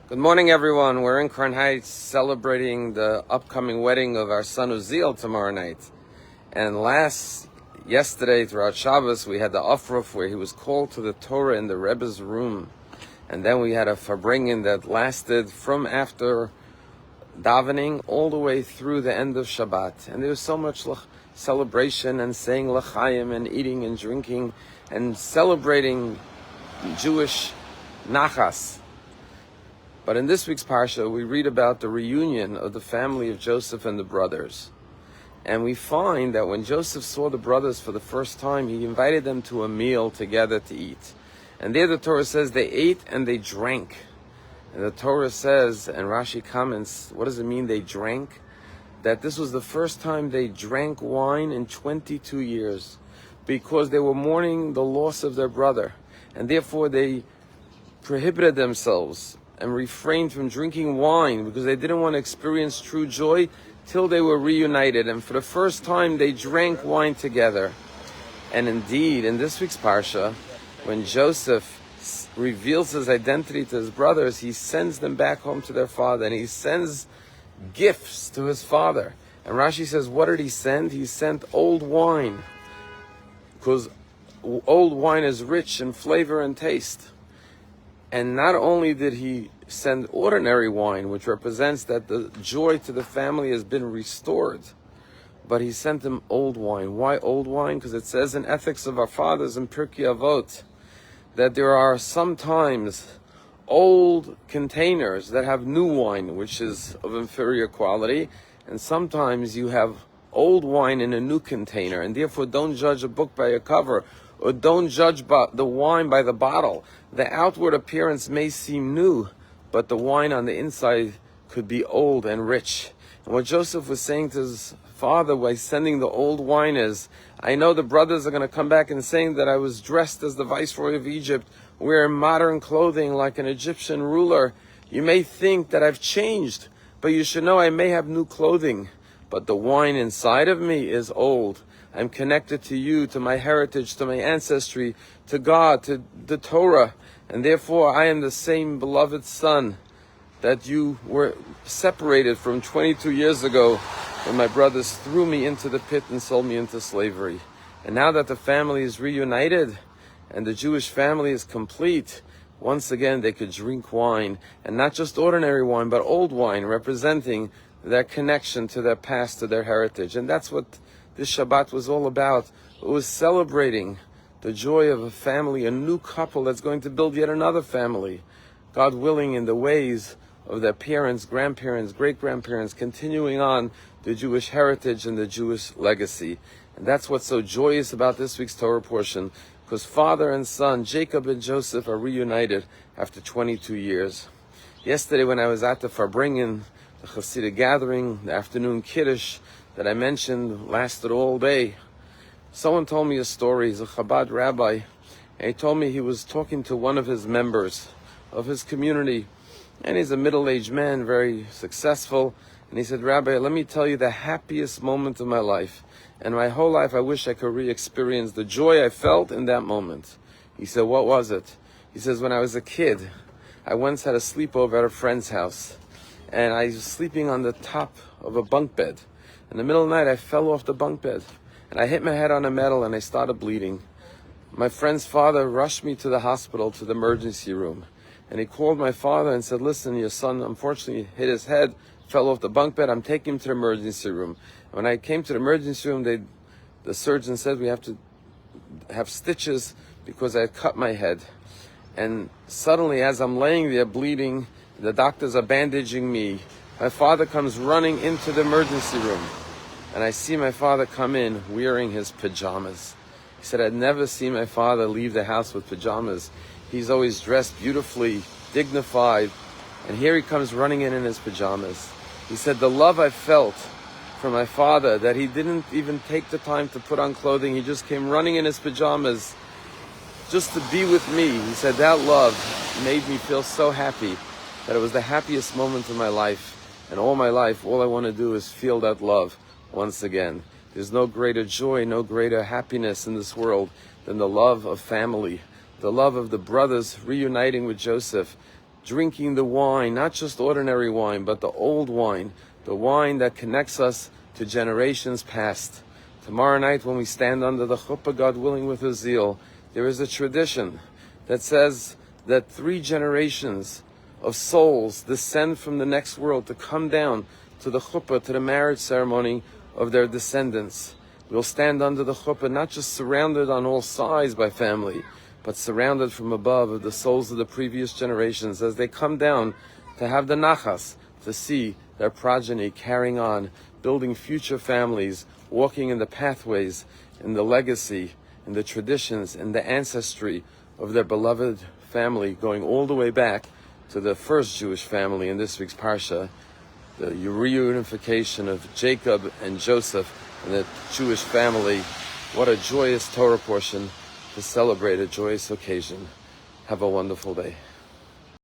Good morning, everyone. We're in Crown Heights celebrating the upcoming wedding of our son Uziel tomorrow night. And yesterday, throughout Shabbos, we had the Afruf where he was called to the Torah in the Rebbe's room. And then we had a Farbringen that lasted from after davening all the way through the end of Shabbat. And there was so much celebration and saying l'chaim and eating and drinking and celebrating Jewish nachas. But in this week's Parsha, we read about the reunion of the family of Joseph and the brothers. And we find that when Joseph saw the brothers for the first time, he invited them to a meal together to eat. And there the Torah says they ate and they drank. And the Torah says, and Rashi comments, what does it mean they drank? That this was the first time they drank wine in 22 years because they were mourning the loss of their brother. And therefore they prohibited themselves and refrained from drinking wine because they didn't want to experience true joy till they were reunited. And for the first time, they drank wine together. And indeed, in this week's Parsha, when Joseph reveals his identity to his brothers, he sends them back home to their father, and he sends gifts to his father. And Rashi says, what did he send? He sent old wine, because old wine is rich in flavor and taste. And not only did he send ordinary wine, which represents that the joy to the family has been restored, but he sent them old wine. Why old wine? Because it says in Ethics of Our Fathers in Pirkei Avot that there are sometimes old containers that have new wine, which is of inferior quality, and sometimes you have old wine in a new container, and therefore don't judge a book by a cover, or don't judge the wine by the bottle. The outward appearance may seem new, but the wine on the inside could be old and rich. And what Joseph was saying to his father by sending the old wine is, I know the brothers are going to come back and saying that I was dressed as the viceroy of Egypt, wearing modern clothing like an Egyptian ruler. You may think that I've changed, but you should know I may have new clothing, but the wine inside of me is old. I'm connected to you, to my heritage, to my ancestry, to God, to the Torah, and therefore I am the same beloved son that you were separated from 22 years ago when my brothers threw me into the pit and sold me into slavery. And now that the family is reunited and the Jewish family is complete, once again they could drink wine, and not just ordinary wine, but old wine, representing their connection to their past, to their heritage. And that's what this Shabbat was all about. It was celebrating the joy of a family, a new couple that's going to build yet another family, God willing, in the ways of their parents, grandparents, great-grandparents, continuing on the Jewish heritage and the Jewish legacy. And that's what's so joyous about this week's Torah portion, because father and son, Jacob and Joseph, are reunited after 22 years. Yesterday when I was at the Farbringen, the Hasidic gathering, the afternoon Kiddush that I mentioned lasted all day. Someone told me a story. He's a Chabad rabbi, and he told me he was talking to one of his members of his community, and he's a middle-aged man, very successful, and he said, Rabbi, let me tell you the happiest moment of my life, and my whole life I wish I could re-experience the joy I felt in that moment. He said, what was it? He says, when I was a kid, I once had a sleepover at a friend's house, and I was sleeping on the top of a bunk bed. In the middle of the night, I fell off the bunk bed, and I hit my head on a metal, and I started bleeding. My friend's father rushed me to the hospital, to the emergency room, and he called my father and said, listen, your son unfortunately hit his head, fell off the bunk bed, I'm taking him to the emergency room. And when I came to the emergency room, the surgeon said we have to have stitches because I had cut my head. And suddenly, as I'm laying there bleeding, the doctors are bandaging me, my father comes running into the emergency room, and I see my father come in wearing his pajamas. He said, I'd never seen my father leave the house with pajamas. He's always dressed beautifully, dignified, and here he comes running in his pajamas. He said, the love I felt from my father, that he didn't even take the time to put on clothing, he just came running in his pajamas just to be with me. He said, that love made me feel so happy that it was the happiest moment of my life. And all my life, all I want to do is feel that love once again. There's no greater joy, no greater happiness in this world than the love of family, the love of the brothers reuniting with Joseph, drinking the wine, not just ordinary wine, but the old wine, the wine that connects us to generations past. Tomorrow night when we stand under the chuppah, God willing, with a zeal, there is a tradition that says that 3 generations of souls descend from the next world to come down to the chuppah, to the marriage ceremony of their descendants. We'll stand under the chuppah, not just surrounded on all sides by family, but surrounded from above of the souls of the previous generations as they come down to have the nachas, to see their progeny carrying on, building future families, walking in the pathways, in the legacy, in the traditions, in the ancestry of their beloved family, going all the way back to the first Jewish family in this week's Parsha, the reunification of Jacob and Joseph and the Jewish family. What a joyous Torah portion to celebrate a joyous occasion. Have a wonderful day.